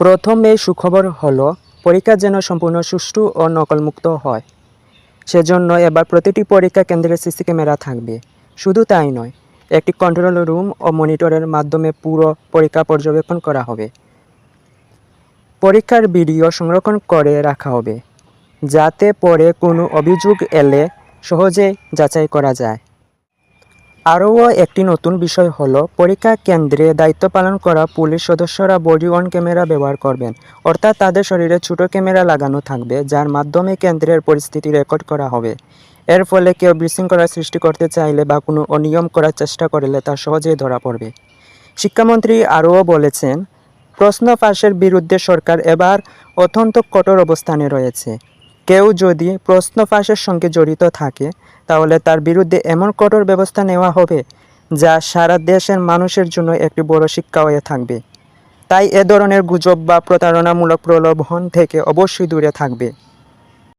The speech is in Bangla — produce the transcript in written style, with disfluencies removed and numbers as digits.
প্রথমে সুখবর হলো পরীক্ষা যেন সম্পূর্ণ সুষ্ঠু ও নকলমুক্ত হয়। সেজন্য এবার প্রতিটি পরীক্ষা কেন্দ্রে সিসি ক্যামেরা থাকবে। শুধু তাই নয়, একটি কন্ট্রোল রুম ও মনিটরের মাধ্যমে পুরো পরীক্ষা পর্যবেক্ষণ করা হবে। পরীক্ষার ভিডিও সংরক্ষণ করে রাখা হবে, যাতে পরে কোনো অভিযোগ এলে সহজেই যাচাই করা যায়। আরও একটি নতুন বিষয় হলো পরীক্ষা কেন্দ্রে দায়িত্ব পালন করা পুলিশ সদস্যরা বডি ওয়ার্ন ক্যামেরা ব্যবহার করবেন, অর্থাৎ তাদের শরীরে ছোট ক্যামেরা লাগানো থাকবে, যার মাধ্যমে কেন্দ্রের পরিস্থিতি রেকর্ড করা হবে। এর ফলে কেউ বিশৃঙ্খলা সৃষ্টি করতে চাইলে বা কোনো অনিয়ম করার চেষ্টা করলে তা সহজেই ধরা পড়বে। শিক্ষামন্ত্রী আরও বলেছেন, প্রশ্ন ফাঁসের বিরুদ্ধে সরকার এবার অত্যন্ত কঠোর অবস্থানে রয়েছে। কেউ যদি প্রশ্ন ফাঁসের সঙ্গে জড়িত থাকে তাহলে তার বিরুদ্ধে এমন কঠোর ব্যবস্থা নেওয়া হবে যা সারা দেশের মানুষের জন্য একটি বড় শিক্ষা হয়ে থাকবে। তাই এ ধরনের গুজব বা প্রতারণামূলক প্রলোভন থেকে অবশ্যই দূরে থাকবে।